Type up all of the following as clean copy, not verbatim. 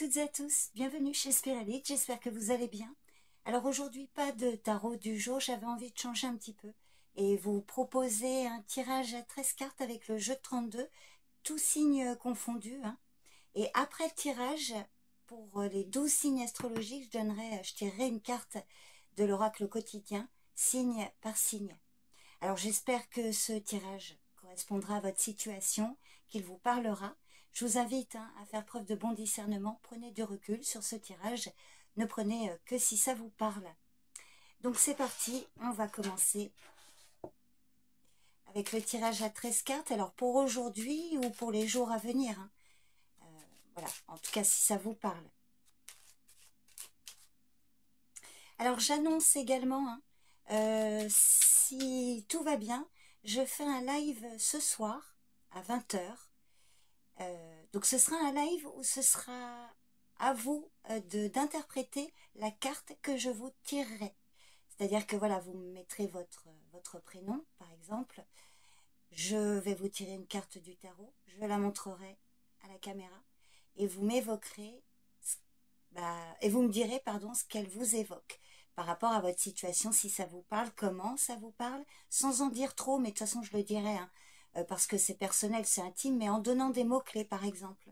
toutes et à tous, bienvenue chez Spiralite, j'espère que vous allez bien. Alors aujourd'hui, pas de tarot du jour, j'avais envie de changer un petit peu et vous proposer un tirage à 13 cartes avec le jeu de 32, tous signes confondus. Et après le tirage, pour les 12 signes astrologiques, je tirerai une carte de l'oracle quotidien, signe par signe. Alors j'espère que ce tirage correspondra à votre situation, qu'il vous parlera. Je vous invite à faire preuve de bon discernement. Prenez du recul sur ce tirage. Ne prenez que si ça vous parle. Donc c'est parti, on va commencer avec le tirage à 13 cartes. Alors pour aujourd'hui ou pour les jours à venir. Voilà, en tout cas si ça vous parle. Alors j'annonce également, si tout va bien, je fais un live ce soir à 20 h. Donc ce sera un live où ce sera à vous d'interpréter la carte que je vous tirerai. C'est-à-dire que voilà, vous mettrez votre prénom, par exemple. Je vais vous tirer une carte du tarot, je la montrerai à la caméra et vous m'évoquerez, et vous me direz, pardon, ce qu'elle vous évoque par rapport à votre situation, si ça vous parle, comment ça vous parle, sans en dire trop, mais de toute façon je le dirai, parce que c'est personnel, c'est intime, mais en donnant des mots-clés par exemple.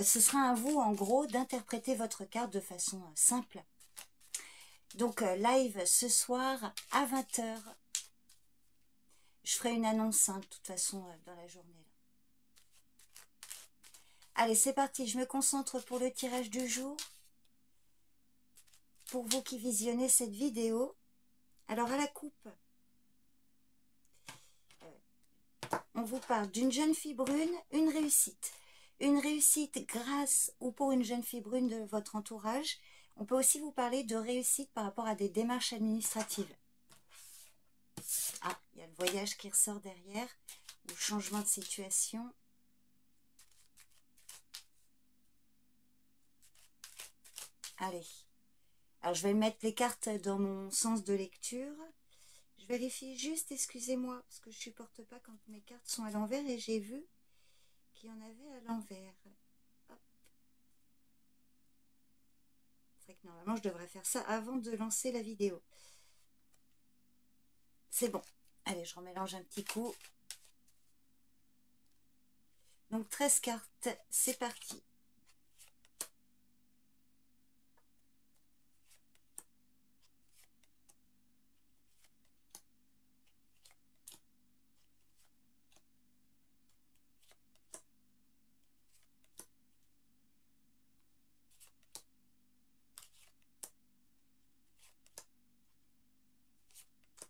Ce sera à vous en gros d'interpréter votre carte de façon simple. Donc live ce soir à 20 h. Je ferai une annonce de toute façon dans la journée. Là. Allez, c'est parti, je me concentre pour le tirage du jour. Pour vous qui visionnez cette vidéo. Alors à la coupe, on vous parle d'une jeune fille brune, une réussite. Une réussite grâce ou pour une jeune fille brune de votre entourage. On peut aussi vous parler de réussite par rapport à des démarches administratives. Ah, il y a le voyage qui ressort derrière, ou changement de situation. Allez. Alors, je vais mettre les cartes dans mon sens de lecture. Je vérifie juste, excusez-moi, parce que je ne supporte pas quand mes cartes sont à l'envers et j'ai vu qu'il y en avait à l'envers. C'est vrai que normalement, je devrais faire ça avant de lancer la vidéo. C'est bon. Allez, je remélange un petit coup. Donc, 13 cartes, c'est parti.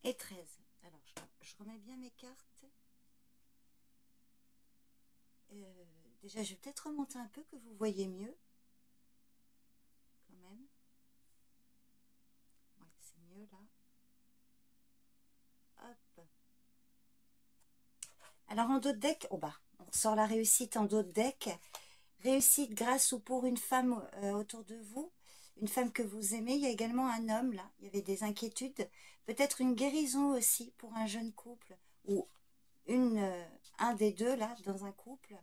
Et 13. Alors, je remets bien mes cartes. Déjà, je vais peut-être remonter un peu que vous voyez mieux. Quand même. Ouais, c'est mieux là. Hop. Alors, en dos de deck, oh bah, on ressort la réussite en dos de deck. Réussite grâce ou pour une femme autour de vous. Une femme que vous aimez. Il y a également un homme là. Il y avait des inquiétudes. Peut-être une guérison aussi pour un jeune couple. Ou un des deux là dans un couple.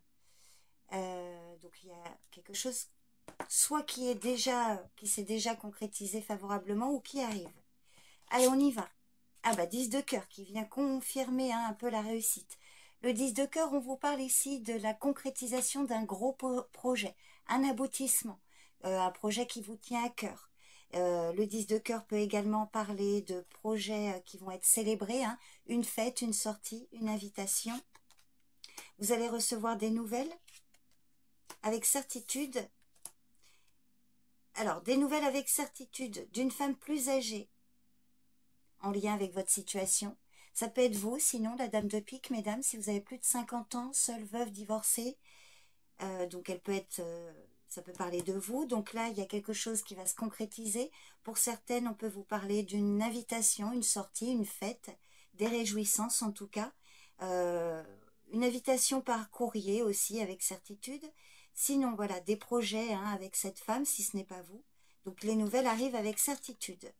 Donc il y a quelque chose soit qui s'est déjà concrétisé favorablement ou qui arrive. Allez, on y va. Ah bah 10 de cœur qui vient confirmer un peu la réussite. Le 10 de cœur, on vous parle ici de la concrétisation d'un gros projet, un aboutissement, un projet qui vous tient à cœur. Le 10 de cœur peut également parler de projets qui vont être célébrés, une fête, une sortie, une invitation. Vous allez recevoir des nouvelles avec certitude. Alors, des nouvelles avec certitude d'une femme plus âgée en lien avec votre situation. Ça peut être vous, sinon la dame de pique, mesdames, si vous avez plus de 50 ans, seule, veuve, divorcée. Donc, elle peut être, ça peut parler de vous. Donc là, il y a quelque chose qui va se concrétiser. Pour certaines, on peut vous parler d'une invitation, une sortie, une fête, des réjouissances en tout cas. Une invitation par courrier aussi, avec certitude. Sinon, voilà, des projets avec cette femme, si ce n'est pas vous. Donc, les nouvelles arrivent avec certitude.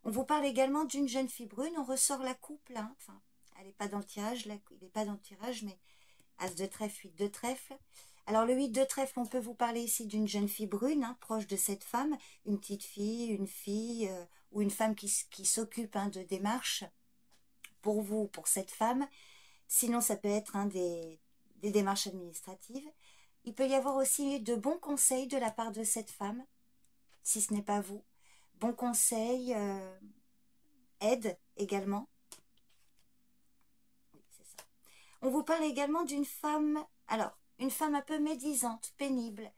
On vous parle également d'une jeune fille brune. On ressort la coupe, là. Enfin, elle n'est pas dans le tirage. Là, il n'est pas dans le tirage, mais As de trèfle, 8 de trèfle. Alors, le 8 de trèfle, on peut vous parler ici d'une jeune fille brune, hein, proche de cette femme, une petite fille, une fille ou une femme qui s'occupe de démarches pour vous, pour cette femme. Sinon, ça peut être des démarches administratives. Il peut y avoir aussi de bons conseils de la part de cette femme, si ce n'est pas vous. Bons conseils, aide également. Oui, c'est ça. On vous parle également d'une femme, alors, une femme un peu médisante, pénible,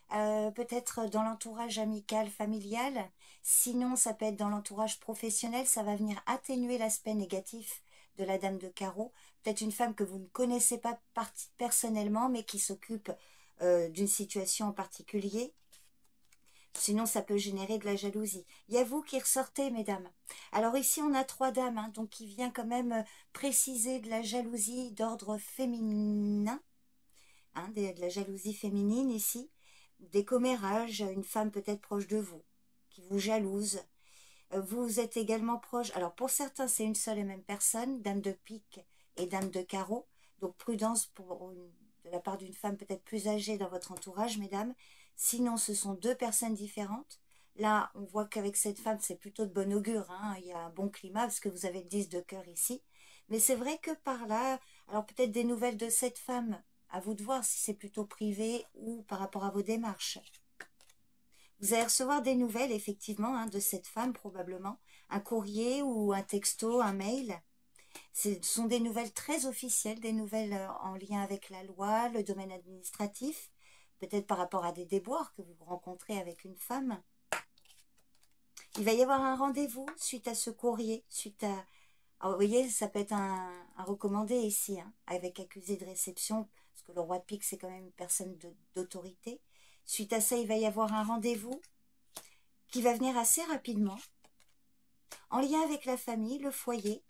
peut-être dans l'entourage amical, familial. Sinon, ça peut être dans l'entourage professionnel. Ça va venir atténuer l'aspect négatif de la dame de carreau. Peut-être une femme que vous ne connaissez pas personnellement, mais qui s'occupe d'une situation en particulier. Sinon, ça peut générer de la jalousie. Il y a vous qui ressortez, mesdames. Alors ici, on a 3 dames, hein, donc qui vient quand même préciser de la jalousie d'ordre féminin. Hein, de la jalousie féminine ici. Des commérages, une femme peut-être proche de vous, qui vous jalouse. Vous êtes également proche. Alors pour certains, c'est une seule et même personne, dame de pique et dame de carreau. Donc prudence de la part d'une femme peut-être plus âgée dans votre entourage, mesdames. Sinon, ce sont 2 personnes différentes. Là, on voit qu'avec cette femme, c'est plutôt de bon augure. Hein. Il y a un bon climat parce que vous avez le 10 de cœur ici. Mais c'est vrai que par là, alors peut-être des nouvelles de cette femme, à vous de voir si c'est plutôt privé ou par rapport à vos démarches. Vous allez recevoir des nouvelles, effectivement, hein, de cette femme, probablement. Un courrier ou un texto, un mail. Ce sont des nouvelles très officielles, des nouvelles en lien avec la loi, le domaine administratif, peut-être par rapport à des déboires que vous rencontrez avec une femme. Il va y avoir un rendez-vous suite à ce courrier, suite à... Alors, vous voyez, ça peut être un recommandé ici, hein, avec accusé de réception, parce que le roi de pique, c'est quand même une personne d'autorité. Suite à ça, il va y avoir un rendez-vous qui va venir assez rapidement, en lien avec la famille, le foyer.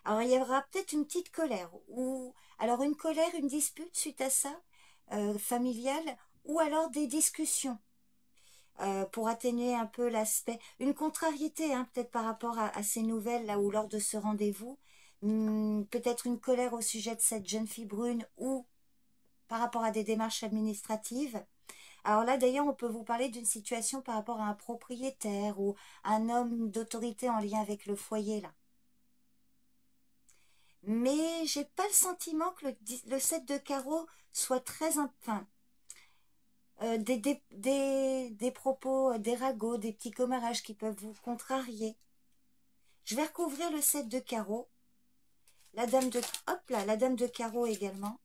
Alors, il y aura peut-être une petite colère, ou alors une colère, une dispute suite à ça, familiale, ou alors des discussions. Pour atténuer un peu l'aspect, une contrariété hein, peut-être par rapport à ces nouvelles là ou lors de ce rendez-vous, peut-être une colère au sujet de cette jeune fille brune ou par rapport à des démarches administratives. Alors là d'ailleurs on peut vous parler d'une situation par rapport à un propriétaire ou un homme d'autorité en lien avec le foyer là. Mais j'ai pas le sentiment que le 7 de carreau soit très... Enfin, des propos, des ragots, des petits commérages qui peuvent vous contrarier. Je vais recouvrir le 7 de carreau. La dame de... Hop là, la dame de carreau également.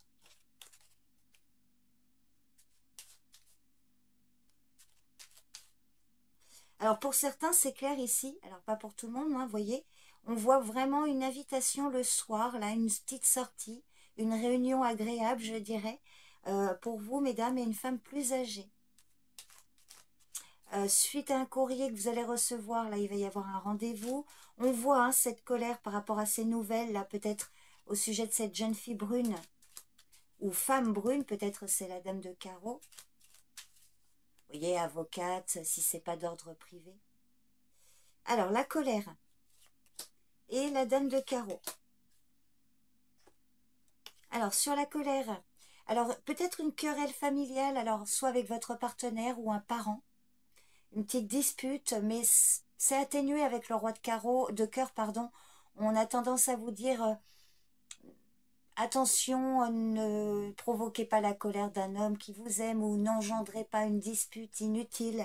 Alors pour certains, c'est clair ici. Alors pas pour tout le monde, hein, vous voyez. On voit vraiment une invitation le soir, là, une petite sortie, une réunion agréable, je dirais, pour vous, mesdames, et une femme plus âgée. Suite à un courrier que vous allez recevoir, là, il va y avoir un rendez-vous. On voit hein, cette colère par rapport à ces nouvelles, là, peut-être au sujet de cette jeune fille brune, ou femme brune, peut-être c'est la dame de carreau. Vous voyez, avocate, si c'est pas d'ordre privé. Alors, la colère et la dame de carreau. Alors, sur la colère, alors peut-être une querelle familiale, alors soit avec votre partenaire ou un parent. Une petite dispute, mais c'est atténué avec le roi de cœur, pardon. On a tendance à vous dire attention, ne provoquez pas la colère d'un homme qui vous aime ou n'engendrez pas une dispute inutile.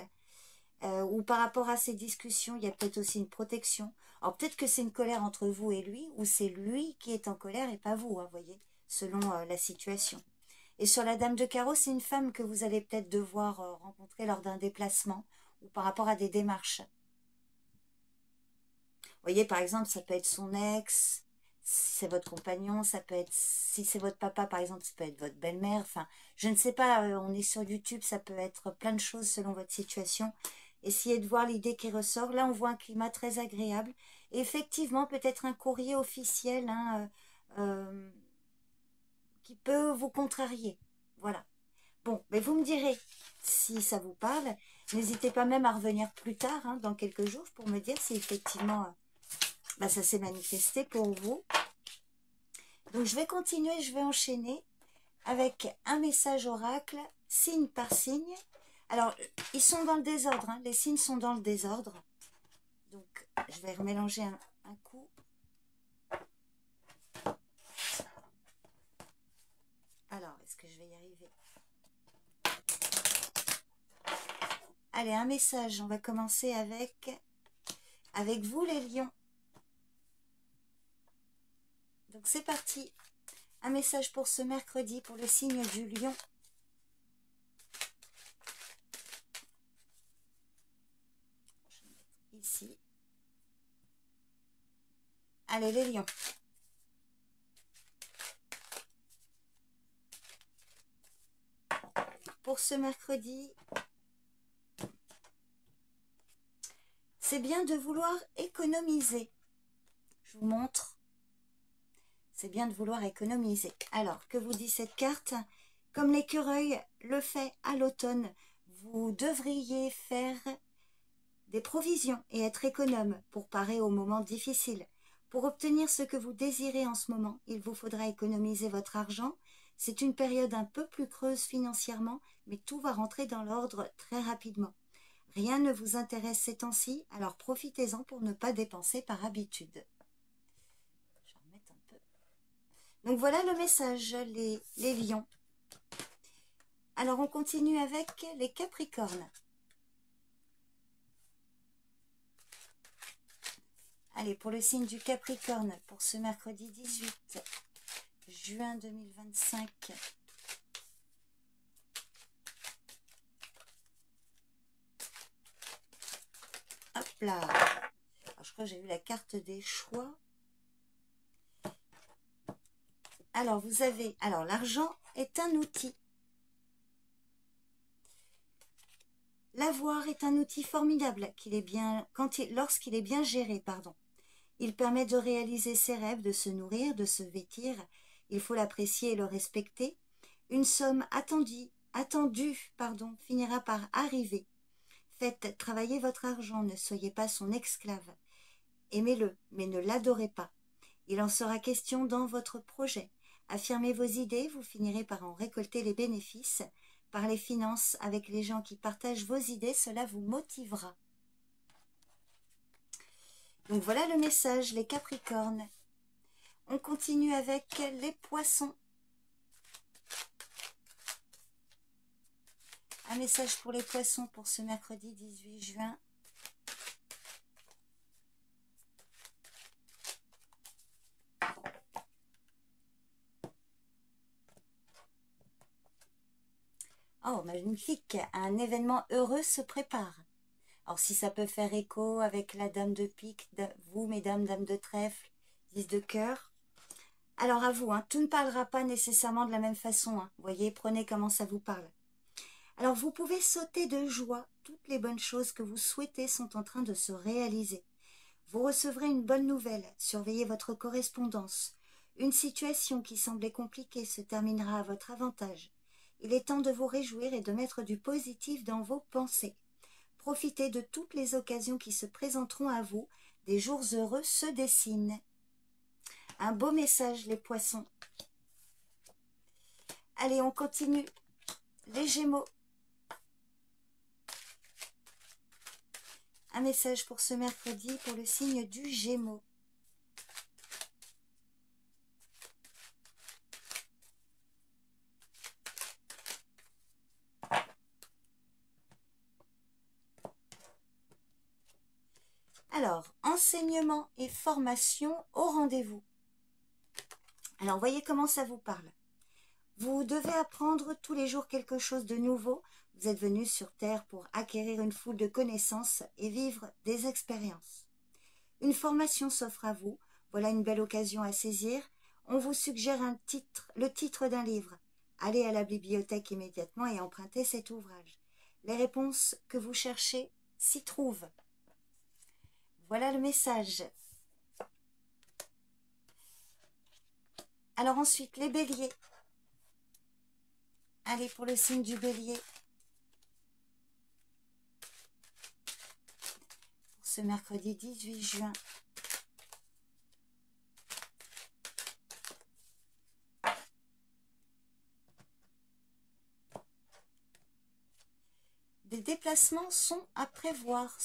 Ou par rapport à ces discussions, il y a peut-être aussi une protection. Alors peut-être que c'est une colère entre vous et lui, ou c'est lui qui est en colère et pas vous, hein, voyez, selon la situation. Et sur la dame de carreau, c'est une femme que vous allez peut-être devoir rencontrer lors d'un déplacement ou par rapport à des démarches. Vous voyez, par exemple, ça peut être son ex, si c'est votre compagnon, ça peut être, si c'est votre papa, par exemple, ça peut être votre belle-mère. Enfin, je ne sais pas, on est sur YouTube, ça peut être plein de choses selon votre situation. Essayez de voir l'idée qui ressort. Là, on voit un climat très agréable. Et effectivement, peut-être un courrier officiel hein, qui peut vous contrarier. Voilà. Bon, mais vous me direz si ça vous parle. N'hésitez pas même à revenir plus tard, hein, dans quelques jours, pour me dire si effectivement ça s'est manifesté pour vous. Donc, je vais continuer, je vais enchaîner. avec un message oracle, signe par signe. Alors, ils sont dans le désordre, hein, les signes sont dans le désordre. Donc, je vais remélanger un coup. Alors, est-ce que je vais y arriver? Allez, un message. On va commencer avec vous, les lions. Donc, c'est parti. Un message pour ce mercredi, pour le signe du lion. Je vais mettre ici. Allez, les lions. Pour ce mercredi, c'est bien de vouloir économiser. Je vous montre. C'est bien de vouloir économiser. Alors, que vous dit cette carte? Comme l'écureuil le fait à l'automne, vous devriez faire des provisions et être économe pour parer aux moments difficiles. Pour obtenir ce que vous désirez en ce moment, il vous faudra économiser votre argent. C'est une période un peu plus creuse financièrement, mais tout va rentrer dans l'ordre très rapidement. Rien ne vous intéresse ces temps-ci, alors profitez-en pour ne pas dépenser par habitude. Je vais remettre un peu. Donc voilà le message, les lions. Alors on continue avec les capricornes. Allez, pour le signe du Capricorne, pour ce mercredi 18 juin 2025. Hop là. Alors, je crois que j'ai eu la carte des choix. Alors, vous avez... Alors, l'argent est un outil. L'avoir est un outil formidable lorsqu'il est bien géré, pardon. Il permet de réaliser ses rêves, de se nourrir, de se vêtir. Il faut l'apprécier et le respecter. Une somme attendue, finira par arriver. Faites travailler votre argent, ne soyez pas son esclave. Aimez-le, mais ne l'adorez pas. Il en sera question dans votre projet. Affirmez vos idées, vous finirez par en récolter les bénéfices. Par les finances, avec les gens qui partagent vos idées, cela vous motivera. Donc voilà le message, les Capricornes. On continue avec les Poissons. Un message pour les Poissons pour ce mercredi 18 juin. Oh, magnifique, un événement heureux se prépare. Alors, si ça peut faire écho avec la dame de pique, vous, mesdames, dames de trèfle, 10 de cœur. Alors, à vous, hein, tout ne parlera pas nécessairement de la même façon. Hein. Vous voyez, prenez comment ça vous parle. Alors, vous pouvez sauter de joie. Toutes les bonnes choses que vous souhaitez sont en train de se réaliser. Vous recevrez une bonne nouvelle. Surveillez votre correspondance. Une situation qui semblait compliquée se terminera à votre avantage. Il est temps de vous réjouir et de mettre du positif dans vos pensées. Profitez de toutes les occasions qui se présenteront à vous. Des jours heureux se dessinent. Un beau message, les Poissons. Allez, on continue. Les Gémeaux. Un message pour ce mercredi pour le signe du Gémeaux. Alors, enseignement et formation au rendez-vous. Alors, voyez comment ça vous parle. Vous devez apprendre tous les jours quelque chose de nouveau. Vous êtes venu sur Terre pour acquérir une foule de connaissances et vivre des expériences. Une formation s'offre à vous. Voilà une belle occasion à saisir. On vous suggère le titre d'un livre. Allez à la bibliothèque immédiatement et empruntez cet ouvrage. Les réponses que vous cherchez s'y trouvent. Voilà le message. Alors ensuite, les béliers. Allez, pour le signe du bélier. Pour ce mercredi 18 juin. des déplacements sont à prévoir,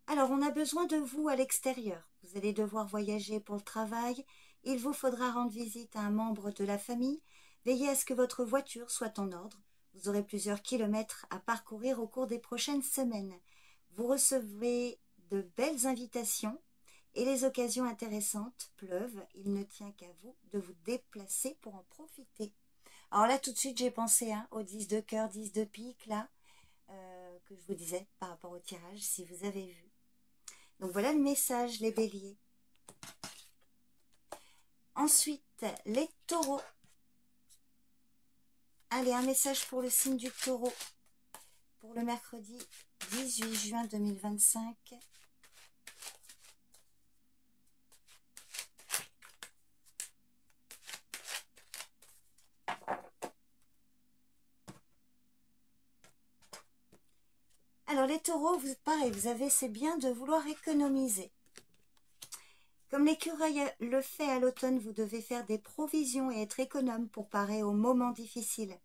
Alors, on a besoin de vous à l'extérieur. Vous allez devoir voyager pour le travail. Il vous faudra rendre visite à un membre de la famille. Veillez à ce que votre voiture soit en ordre. Vous aurez plusieurs kilomètres à parcourir au cours des prochaines semaines. Vous recevrez de belles invitations et les occasions intéressantes pleuvent. Il ne tient qu'à vous de vous déplacer pour en profiter. Alors là, tout de suite, j'ai pensé au 10 de cœur, 10 de pique, là, que je vous disais par rapport au tirage, si vous avez vu. Donc voilà le message, les béliers. Ensuite, les taureaux. Allez, un message pour le signe du taureau. Pour le mercredi 18 juin 2025. Alors les taureaux, pareil, c'est bien de vouloir économiser. Comme l'écureuil le fait à l'automne, vous devez faire des provisions et être économe pour parer aux moments difficiles.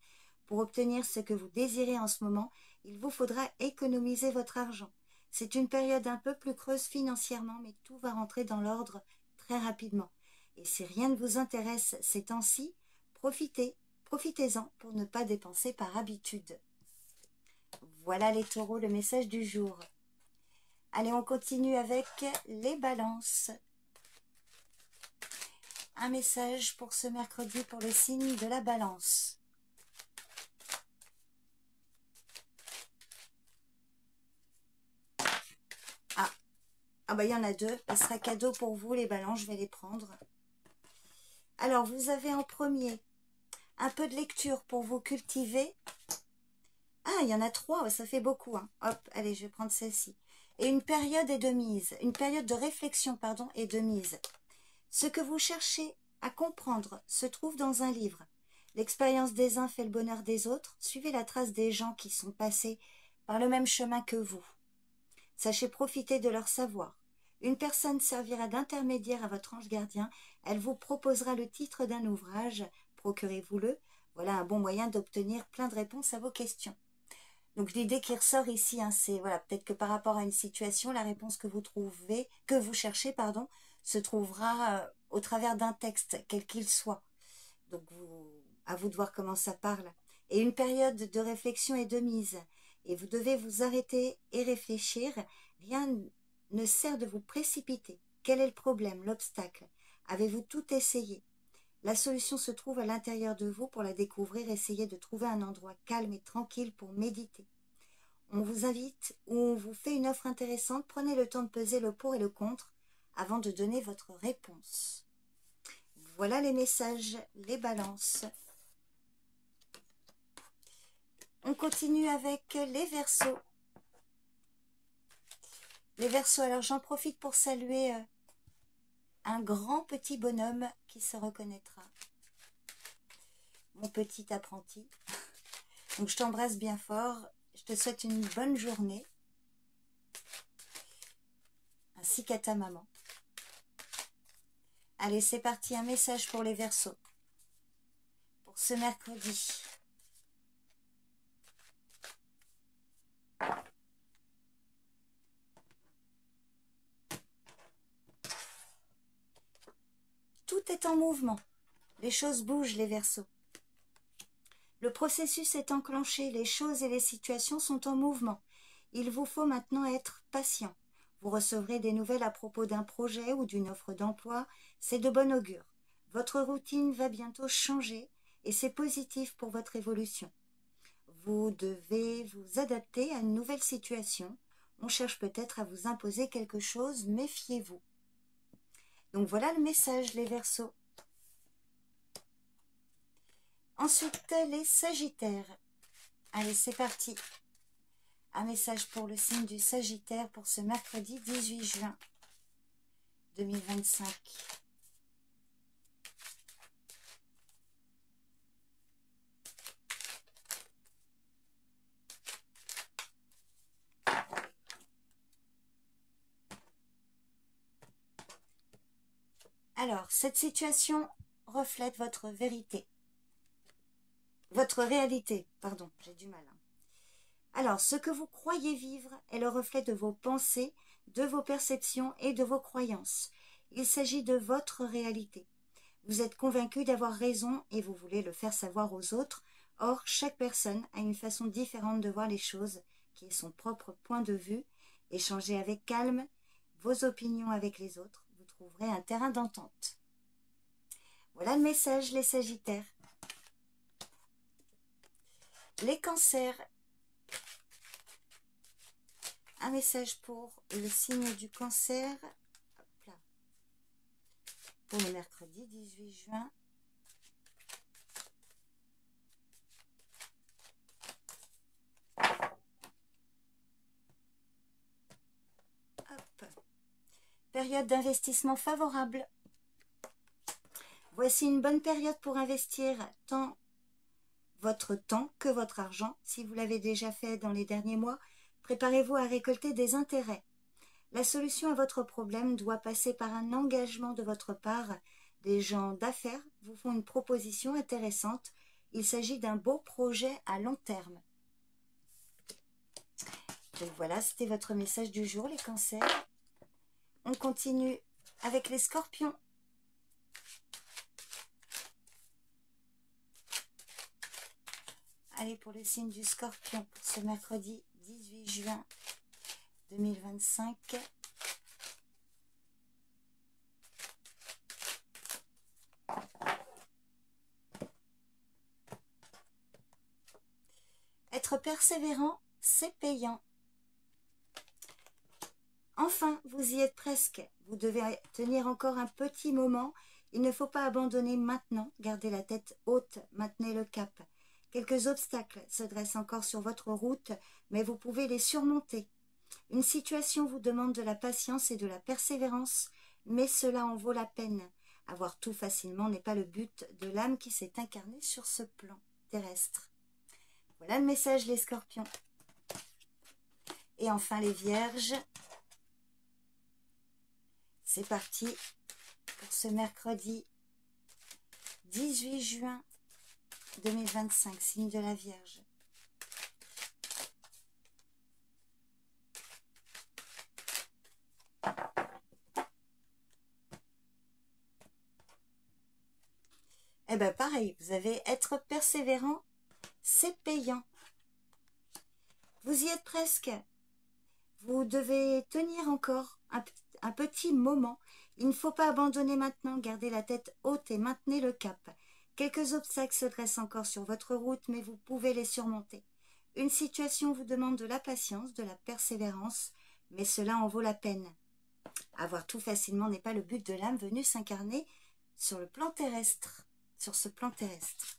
Pour obtenir ce que vous désirez en ce moment, il vous faudra économiser votre argent. C'est une période un peu plus creuse financièrement, mais tout va rentrer dans l'ordre très rapidement. Et si rien ne vous intéresse ces temps-ci, profitez-en pour ne pas dépenser par habitude. Voilà les taureaux, le message du jour. Allez, on continue avec les balances. Un message pour ce mercredi pour le signe de la balance. Ah bah il y en a deux, ce sera cadeau pour vous les balances, je vais les prendre. Alors vous avez en premier un peu de lecture pour vous cultiver. Ah, il y en a trois, ça fait beaucoup. Hop, allez, je vais prendre celle-ci. Et une période de réflexion, et de mise. Ce que vous cherchez à comprendre se trouve dans un livre. L'expérience des uns fait le bonheur des autres. Suivez la trace des gens qui sont passés par le même chemin que vous. Sachez profiter de leur savoir. Une personne servira d'intermédiaire à votre ange gardien. Elle vous proposera le titre d'un ouvrage. Procurez-vous-le. Voilà un bon moyen d'obtenir plein de réponses à vos questions. Donc l'idée qui ressort ici, c'est peut-être que par rapport à une situation, la réponse que vous cherchez, se trouvera au travers d'un texte, quel qu'il soit. Donc à vous de voir comment ça parle. Et une période de réflexion et de mise. Et vous devez vous arrêter et réfléchir. Rien ne sert de vous précipiter. Quel est le problème, l'obstacle? Avez-vous tout essayé? La solution se trouve à l'intérieur de vous. Pour la découvrir, essayez de trouver un endroit calme et tranquille pour méditer. On vous invite ou on vous fait une offre intéressante. Prenez le temps de peser le pour et le contre avant de donner votre réponse. Voilà les messages, les balances. On continue avec les Verseaux. Les Verseaux, alors j'en profite pour saluer un grand petit bonhomme qui se reconnaîtra. Mon petit apprenti. Donc je t'embrasse bien fort. Je te souhaite une bonne journée. Ainsi qu'à ta maman. Allez, c'est parti, un message pour les Verseaux. Pour ce mercredi. Tout est en mouvement. Les choses bougent, les Verseaux. Le processus est enclenché. Les choses et les situations sont en mouvement. Il vous faut maintenant être patient. Vous recevrez des nouvelles à propos d'un projet ou d'une offre d'emploi. C'est de bon augure. Votre routine va bientôt changer et c'est positif pour votre évolution. Vous devez vous adapter à une nouvelle situation. On cherche peut-être à vous imposer quelque chose, méfiez-vous. Donc voilà le message, les Verseaux. Ensuite, les Sagittaires. Allez, c'est parti. Un message pour le signe du Sagittaire pour ce mercredi 18 juin 2025. Alors, cette situation reflète votre vérité. votre réalité, pardon, j'ai du mal. Alors, ce que vous croyez vivre est le reflet de vos pensées, de vos perceptions et de vos croyances. Il s'agit de votre réalité. Vous êtes convaincu d'avoir raison et vous voulez le faire savoir aux autres. Or, chaque personne a une façon différente de voir les choses, qui est son propre point de vue. Échangez avec calme vos opinions avec les autres. Vous trouverez un terrain d'entente. Voilà le message, les Sagittaires. Les Cancers. Un message pour le signe du Cancer. Hop là. Pour le mercredi 18 juin. Hop. Période d'investissement favorable. Voici une bonne période pour investir tant votre temps que votre argent. Si vous l'avez déjà fait dans les derniers mois, préparez-vous à récolter des intérêts. La solution à votre problème doit passer par un engagement de votre part. Des gens d'affaires vous font une proposition intéressante. Il s'agit d'un beau projet à long terme. Donc voilà, c'était votre message du jour, les Cancers. On continue avec les Scorpions. Allez, pour le signe du Scorpion, pour ce mercredi 18 juin 2025. Être persévérant, c'est payant. Enfin, vous y êtes presque. Vous devez tenir encore un petit moment. Il ne faut pas abandonner maintenant. Gardez la tête haute, maintenez le cap. Quelques obstacles se dressent encore sur votre route, mais vous pouvez les surmonter. Une situation vous demande de la patience et de la persévérance, mais cela en vaut la peine. Avoir tout facilement n'est pas le but de l'âme qui s'est incarnée sur ce plan terrestre. Voilà le message, les Scorpions. Et enfin, les Vierges. C'est parti pour ce mercredi 18 juin 2025, signe de la Vierge. Eh bien pareil, vous avez être persévérant, c'est payant. Vous y êtes presque. Vous devez tenir encore un petit moment. Il ne faut pas abandonner maintenant, gardez la tête haute et maintenez le cap. Quelques obstacles se dressent encore sur votre route, mais vous pouvez les surmonter. Une situation vous demande de la patience, de la persévérance, mais cela en vaut la peine. Avoir tout facilement n'est pas le but de l'âme venue s'incarner sur le plan terrestre, sur ce plan terrestre.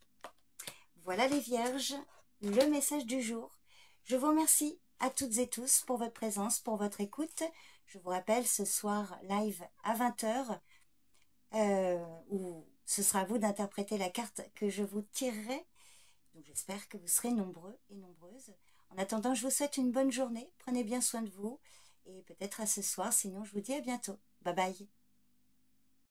Voilà les Vierges, le message du jour. Je vous remercie à toutes et tous pour votre présence, pour votre écoute. Je vous rappelle, ce soir, live à 20 h, où ce sera à vous d'interpréter la carte que je vous tirerai. Donc j'espère que vous serez nombreux et nombreuses. En attendant, je vous souhaite une bonne journée. Prenez bien soin de vous. Et peut-être à ce soir, sinon je vous dis à bientôt. Bye bye.